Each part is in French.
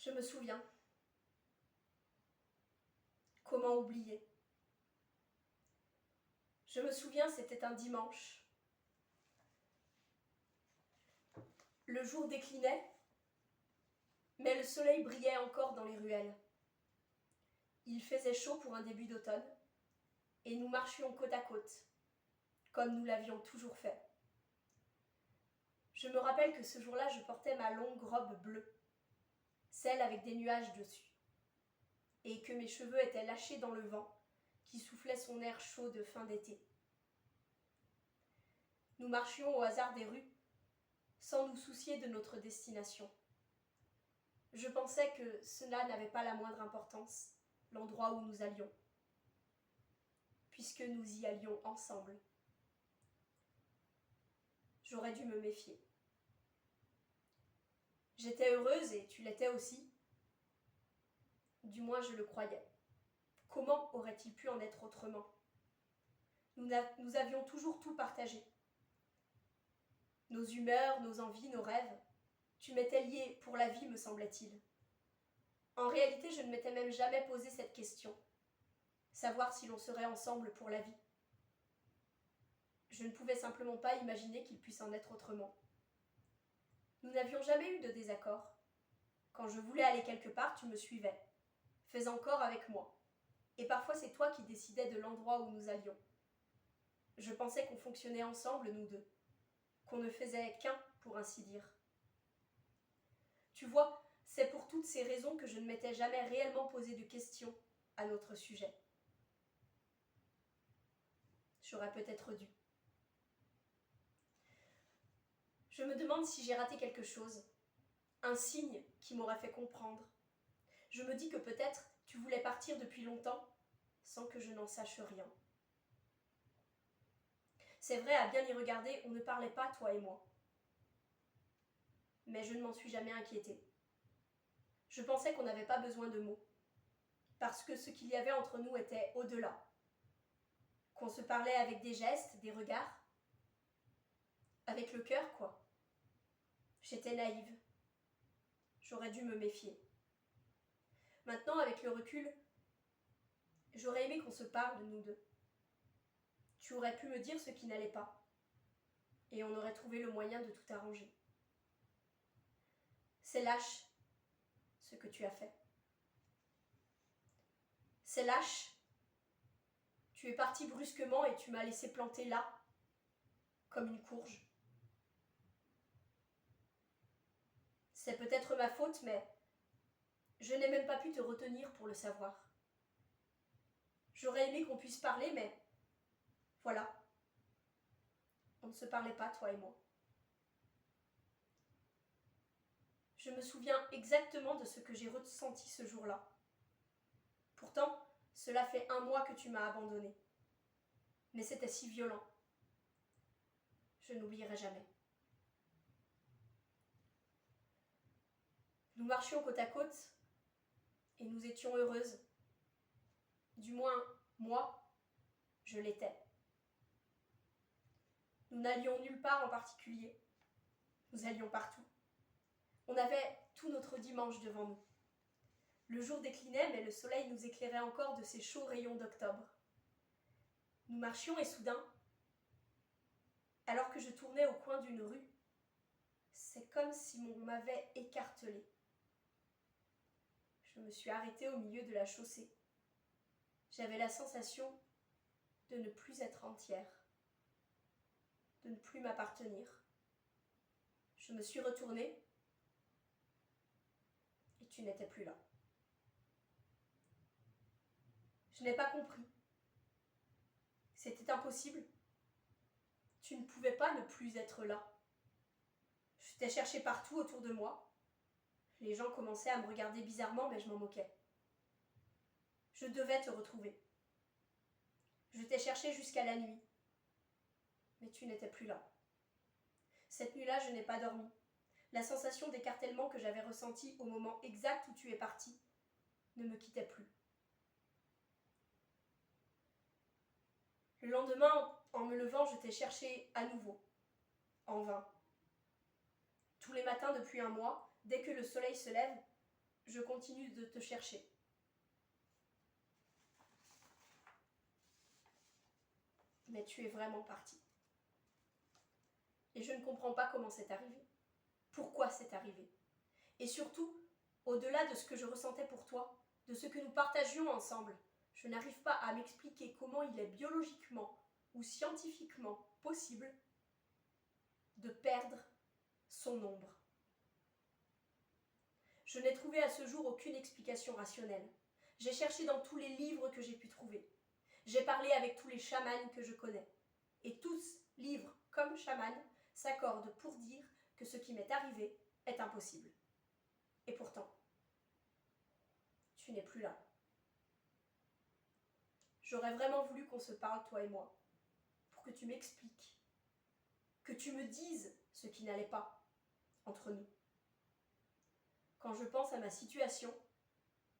Je me souviens. Comment oublier? Je me souviens, c'était un dimanche. Le jour déclinait, mais le soleil brillait encore dans les ruelles. Il faisait chaud pour un début d'automne, et nous marchions côte à côte, comme nous l'avions toujours fait. Je me rappelle que ce jour-là, je portais ma longue robe bleue, celle avec des nuages dessus, et que mes cheveux étaient lâchés dans le vent qui soufflait son air chaud de fin d'été. Nous marchions au hasard des rues, sans nous soucier de notre destination. Je pensais que cela n'avait pas la moindre importance, l'endroit où nous allions, puisque nous y allions ensemble. J'aurais dû me méfier. J'étais heureuse et tu l'étais aussi. Du moins je le croyais. Comment aurait-il pu en être autrement? Nous avions toujours tout partagé. Nos humeurs, nos envies, nos rêves. Tu m'étais liée pour la vie, me semblait-il. En réalité, je ne m'étais même jamais posé cette question. Savoir si l'on serait ensemble pour la vie. Je ne pouvais simplement pas imaginer qu'il puisse en être autrement. Nous n'avions jamais eu de désaccord. Quand je voulais aller quelque part, tu me suivais. Fais encore avec moi. Et parfois c'est toi qui décidais de l'endroit où nous allions. Je pensais qu'on fonctionnait ensemble, nous deux. Qu'on ne faisait qu'un, pour ainsi dire. Tu vois, c'est pour toutes ces raisons que je ne m'étais jamais réellement posé de questions à notre sujet. J'aurais peut-être dû. Je me demande si j'ai raté quelque chose, un signe qui m'aurait fait comprendre. Je me dis que peut-être tu voulais partir depuis longtemps sans que je n'en sache rien. C'est vrai, à bien y regarder, on ne parlait pas, toi et moi. Mais je ne m'en suis jamais inquiétée. Je pensais qu'on n'avait pas besoin de mots, parce que ce qu'il y avait entre nous était au-delà. Qu'on se parlait avec des gestes, des regards, avec le cœur, quoi. J'étais naïve. J'aurais dû me méfier. Maintenant, avec le recul, j'aurais aimé qu'on se parle, nous deux. Tu aurais pu me dire ce qui n'allait pas, et on aurait trouvé le moyen de tout arranger. C'est lâche, ce que tu as fait. C'est lâche. Tu es parti brusquement et tu m'as laissé planter là, comme une courge. C'est peut-être ma faute, mais je n'ai même pas pu te retenir pour le savoir. J'aurais aimé qu'on puisse parler, mais voilà. On ne se parlait pas, toi et moi. Je me souviens exactement de ce que j'ai ressenti ce jour-là. Pourtant, cela fait 1 mois que tu m'as abandonnée. Mais c'était si violent. Je n'oublierai jamais. Nous marchions côte à côte et nous étions heureuses. Du moins, moi, je l'étais. Nous n'allions nulle part en particulier. Nous allions partout. On avait tout notre dimanche devant nous. Le jour déclinait, mais le soleil nous éclairait encore de ses chauds rayons d'octobre. Nous marchions et soudain, alors que je tournais au coin d'une rue, c'est comme si on m'avait écartelée. Je me suis arrêtée au milieu de la chaussée. J'avais la sensation de ne plus être entière, de ne plus m'appartenir. Je me suis retournée et tu n'étais plus là. Je n'ai pas compris. C'était impossible. Tu ne pouvais pas ne plus être là. Je t'ai cherché partout autour de moi. Les gens commençaient à me regarder bizarrement, mais je m'en moquais. Je devais te retrouver. Je t'ai cherché jusqu'à la nuit. Mais tu n'étais plus là. Cette nuit-là, je n'ai pas dormi. La sensation d'écartèlement que j'avais ressentie au moment exact où tu es parti ne me quittait plus. Le lendemain, en me levant, je t'ai cherché à nouveau, en vain. Tous les matins depuis 1 mois, dès que le soleil se lève, je continue de te chercher. Mais tu es vraiment parti. Et je ne comprends pas comment c'est arrivé. Pourquoi c'est arrivé. Et surtout, au-delà de ce que je ressentais pour toi, de ce que nous partagions ensemble, je n'arrive pas à m'expliquer comment il est biologiquement ou scientifiquement possible de perdre son ombre. Je n'ai trouvé à ce jour aucune explication rationnelle. J'ai cherché dans tous les livres que j'ai pu trouver. J'ai parlé avec tous les chamans que je connais. Et tous, livres comme chamans, s'accordent pour dire que ce qui m'est arrivé est impossible. Et pourtant, tu n'es plus là. J'aurais vraiment voulu qu'on se parle, toi et moi, pour que tu m'expliques, que tu me dises ce qui n'allait pas entre nous. Quand je pense à ma situation,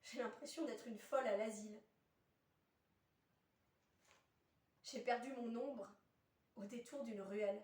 j'ai l'impression d'être une folle à l'asile. J'ai perdu mon ombre au détour d'une ruelle.